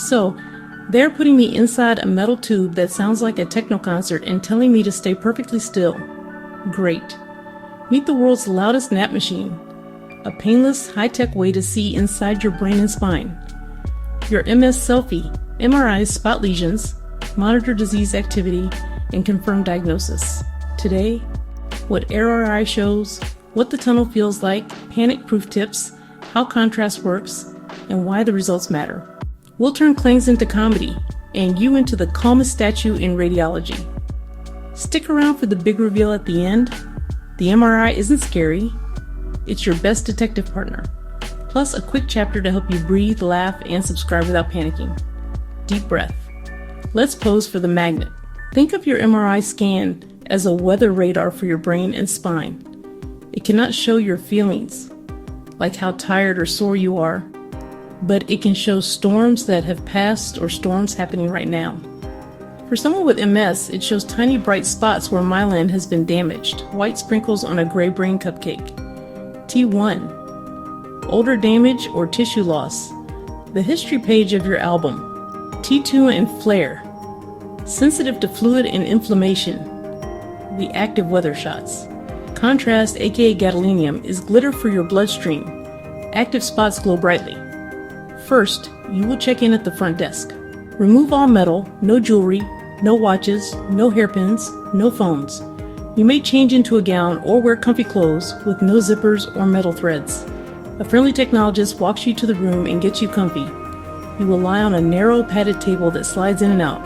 So, they're putting me inside a metal tube that sounds like a techno concert and telling me to stay perfectly still. Great. Meet the world's loudest nap machine, a painless, high-tech way to see inside your brain and spine. Your MS selfie, MRIs spot lesions, monitor disease activity, and confirm diagnosis. Today, what MRI shows, what the tunnel feels like, panic-proof tips, how contrast works, and why the results matter. We'll turn clangs into comedy, and you into the calmest statue in radiology. Stick around for the big reveal at the end. The MRI isn't scary. It's your best detective partner. Plus a quick chapter to help you breathe, laugh, and subscribe without panicking. Deep breath. Let's pose for the magnet. Think of your MRI scan as a weather radar for your brain and spine. It cannot show your feelings, like how tired or sore you are, but it can show storms that have passed or storms happening right now. For someone with MS, it shows tiny bright spots where myelin has been damaged, white sprinkles on a gray brain cupcake. T1, older damage or tissue loss, the history page of your album. T2 and flare, sensitive to fluid and inflammation, the active weather shots. Contrast, aka gadolinium, is glitter for your bloodstream. Active spots glow brightly. First, you will check in at the front desk. Remove all metal, no jewelry, no watches, no hairpins, no phones. You may change into a gown or wear comfy clothes with no zippers or metal threads. A friendly technologist walks you to the room and gets you comfy. You will lie on a narrow padded table that slides in and out.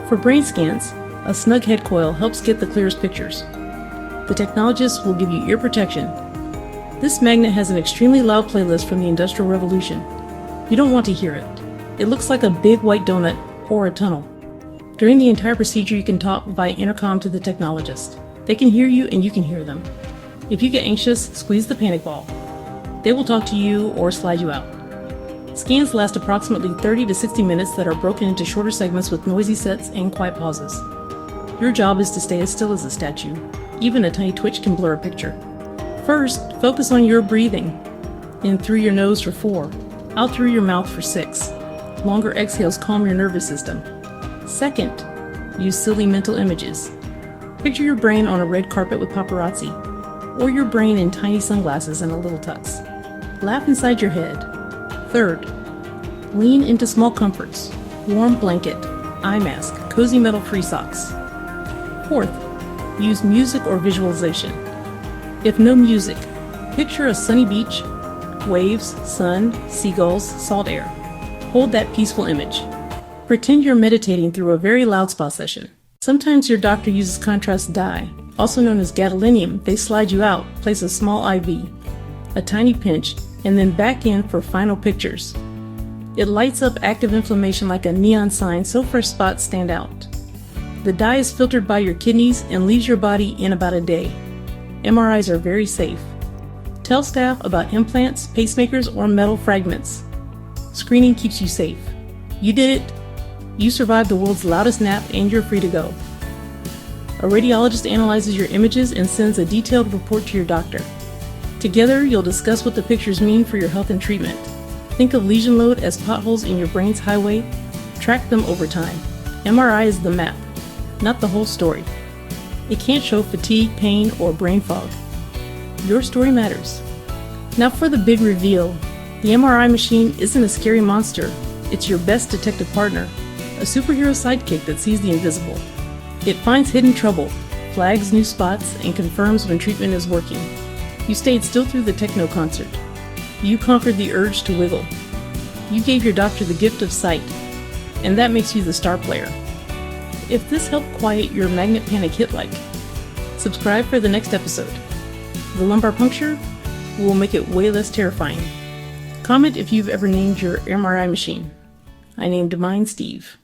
For brain scans, a snug head coil helps get the clearest pictures. The technologist will give you ear protection. This magnet has an extremely loud playlist from the Industrial Revolution. You don't want to hear it. It looks like a big white donut or a tunnel. During the entire procedure, you can talk via intercom to the technologist. They can hear you and you can hear them. If you get anxious, squeeze the panic ball. They will talk to you or slide you out. Scans last approximately 30 to 60 minutes that are broken into shorter segments with noisy sets and quiet pauses. Your job is to stay as still as a statue. Even a tiny twitch can blur a picture. First, focus on your breathing. In through your nose for 4. Out through your mouth for 6. Longer exhales calm your nervous system. Second, use silly mental images. Picture your brain on a red carpet with paparazzi, or your brain in tiny sunglasses and a little tux. Laugh inside your head. Third, lean into small comforts. Warm blanket, eye mask, cozy metal-free socks. Fourth, use music or visualization. If no music, picture a sunny beach, waves, sun, seagulls, salt air. Hold that peaceful image. Pretend you're meditating through a very loud spa session. Sometimes your doctor uses contrast dye, also known as gadolinium. They slide you out, place a small IV, a tiny pinch, and then back in for final pictures. It lights up active inflammation like a neon sign so fresh spots stand out. The dye is filtered by your kidneys and leaves your body in about a day. MRIs are very safe. Tell staff about implants, pacemakers, or metal fragments. Screening keeps you safe. You did it. You survived the world's loudest nap and you're free to go. A radiologist analyzes your images and sends a detailed report to your doctor. Together, you'll discuss what the pictures mean for your health and treatment. Think of lesion load as potholes in your brain's highway. Track them over time. MRI is the map, not the whole story. It can't show fatigue, pain, or brain fog. Your story matters. Now for the big reveal. The MRI machine isn't a scary monster. It's your best detective partner, a superhero sidekick that sees the invisible. It finds hidden trouble, flags new spots, and confirms when treatment is working. You stayed still through the techno concert. You conquered the urge to wiggle. You gave your doctor the gift of sight, and that makes you the star player. If this helped quiet your magnet panic hit-like, subscribe for the next episode. The lumbar puncture will make it way less terrifying. Comment if you've ever named your MRI machine. I named mine Steve.